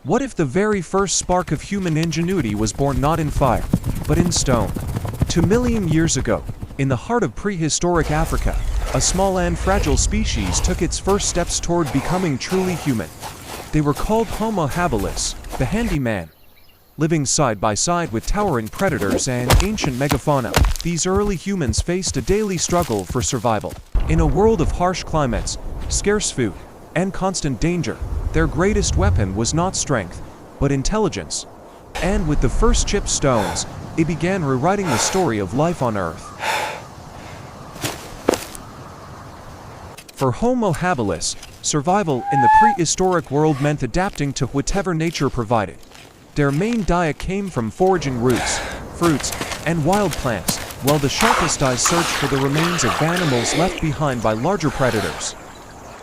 What if the very first spark of human ingenuity was born not in fire, but in stone? 2 million years ago, in the heart of prehistoric Africa, a small and fragile species took its first steps toward becoming truly human. They were called Homo Habilis, the handyman. Living side by side with towering predators and ancient megafauna, these early humans faced a daily struggle for survival. In a world of harsh climates, scarce food, and constant danger, their greatest weapon was not strength, but intelligence. And with the first chipped stones, they began rewriting the story of life on Earth. For Homo habilis, survival in the prehistoric world meant adapting to whatever nature provided. Their main diet came from foraging roots, fruits, and wild plants, while the sharpest eyes searched for the remains of animals left behind by larger predators.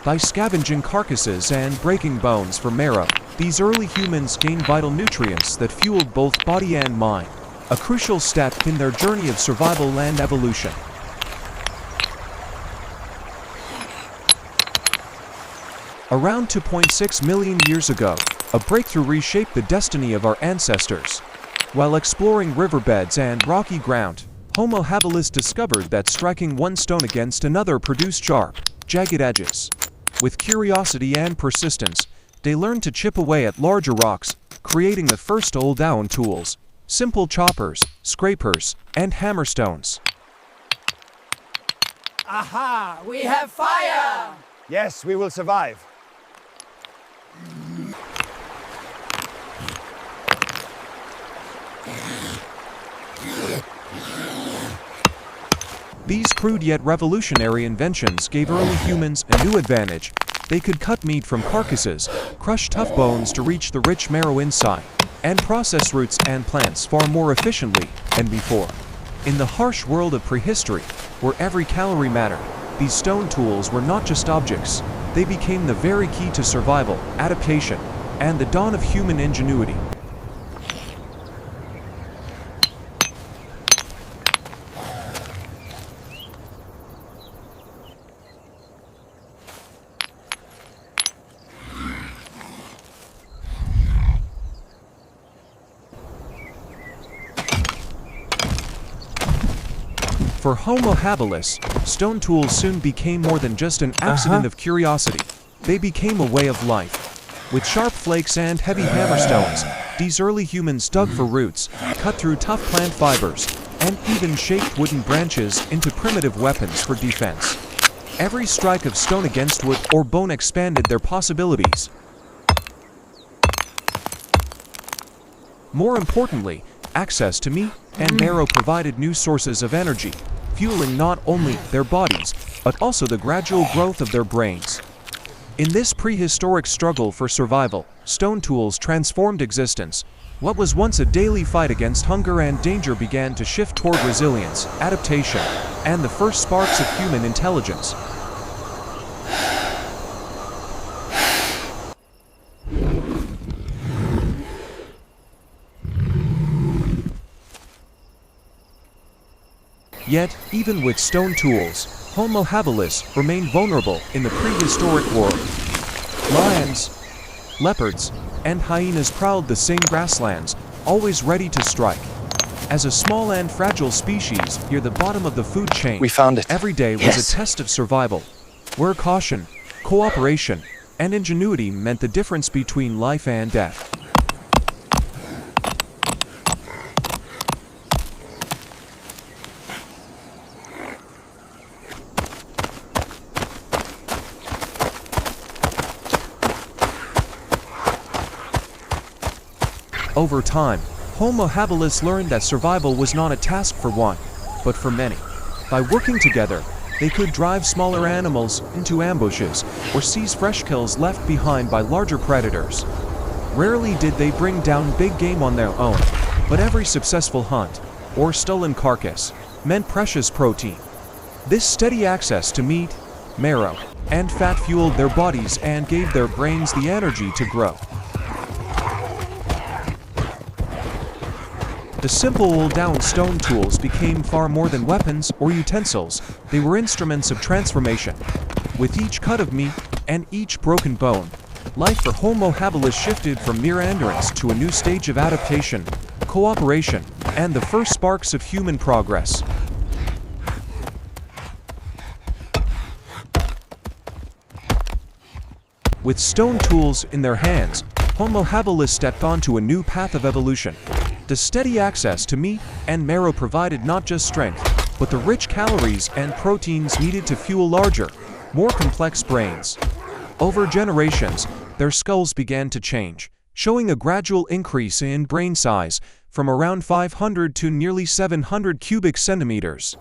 By scavenging carcasses and breaking bones for marrow, these early humans gained vital nutrients that fueled both body and mind, a crucial step in their journey of survival and evolution. Around 2.6 million years ago, a breakthrough reshaped the destiny of our ancestors. While exploring riverbeds and rocky ground, Homo habilis discovered that striking one stone against another produced sharp, jagged edges. With curiosity and persistence, they learned to chip away at larger rocks, creating the first Oldowan tools: simple choppers, scrapers, and hammerstones. Aha! We have fire! Yes, we will survive. These crude yet revolutionary inventions gave early humans a new advantage. They could cut meat from carcasses, crush tough bones to reach the rich marrow inside, and process roots and plants far more efficiently than before. In the harsh world of prehistory, where every calorie mattered, these stone tools were not just objects. They became the very key to survival, adaptation, and the dawn of human ingenuity. For Homo habilis, stone tools soon became more than just an accident of curiosity. They became a way of life. With sharp flakes and heavy hammerstones, these early humans dug for roots, cut through tough plant fibers, and even shaped wooden branches into primitive weapons for defense. Every strike of stone against wood or bone expanded their possibilities. More importantly, access to meat and marrow provided new sources of energy, fueling not only their bodies, but also the gradual growth of their brains. In this prehistoric struggle for survival, stone tools transformed existence. What was once a daily fight against hunger and danger began to shift toward resilience, adaptation, and the first sparks of human intelligence. Yet, even with stone tools, Homo habilis remained vulnerable in the prehistoric world. Lions, leopards, and hyenas prowled the same grasslands, always ready to strike. As a small and fragile species near the bottom of the food chain, We found it. every day was a test of survival, where caution, cooperation, and ingenuity meant the difference between life and death. Over time, Homo habilis learned that survival was not a task for one, but for many. By working together, they could drive smaller animals into ambushes or seize fresh kills left behind by larger predators. Rarely did they bring down big game on their own, but every successful hunt, or stolen carcass, meant precious protein. This steady access to meat, marrow, and fat fueled their bodies and gave their brains the energy to grow. The simple Oldowan stone tools became far more than weapons or utensils. They were instruments of transformation. With each cut of meat and each broken bone, life for Homo habilis shifted from mere endurance to a new stage of adaptation, cooperation, and the first sparks of human progress. With stone tools in their hands, Homo habilis stepped onto a new path of evolution. The steady access to meat and marrow provided not just strength, but the rich calories and proteins needed to fuel larger, more complex brains. Over generations, their skulls began to change, showing a gradual increase in brain size from around 500 to nearly 700 cubic centimeters.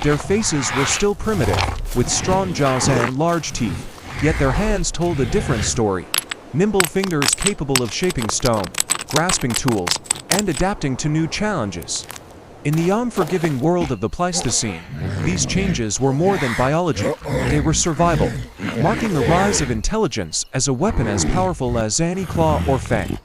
Their faces were still primitive, with strong jaws and large teeth, yet their hands told a different story. Nimble fingers capable of shaping stone, grasping tools, and adapting to new challenges. In the unforgiving world of the Pleistocene, these changes were more than biology, they were survival, marking the rise of intelligence as a weapon as powerful as any claw or fang.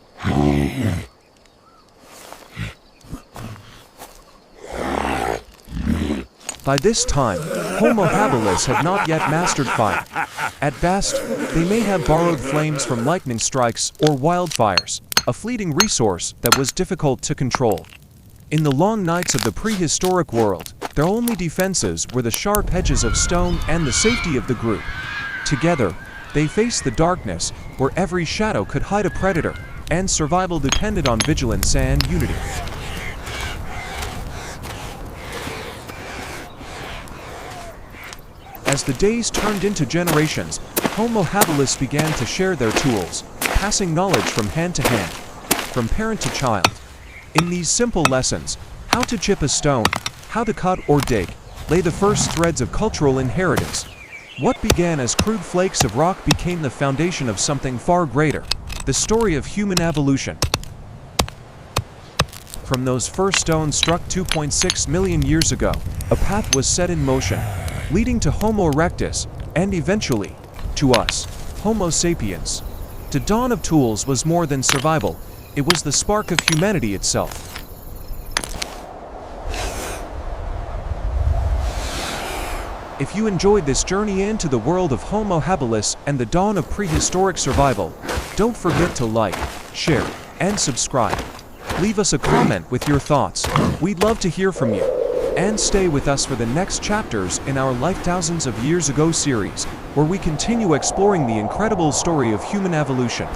By this time, Homo habilis had not yet mastered fire. At best, they may have borrowed flames from lightning strikes or wildfires, a fleeting resource that was difficult to control. In the long nights of the prehistoric world, their only defenses were the sharp edges of stone and the safety of the group. Together, they faced the darkness, where every shadow could hide a predator, and survival depended on vigilance and unity. As the days turned into generations, Homo habilis began to share their tools, passing knowledge from hand to hand, from parent to child. In these simple lessons, how to chip a stone, how to cut or dig, lay the first threads of cultural inheritance. What began as crude flakes of rock became the foundation of something far greater, the story of human evolution. From those first stones struck 2.6 million years ago, a path was set in motion, leading to Homo erectus, and eventually, to us, Homo sapiens. The dawn of tools was more than survival, it was the spark of humanity itself. If you enjoyed this journey into the world of Homo habilis and the dawn of prehistoric survival, don't forget to like, share, and subscribe. Leave us a comment with your thoughts, we'd love to hear from you. And stay with us for the next chapters in our Life Thousands of Years Ago series, where we continue exploring the incredible story of human evolution.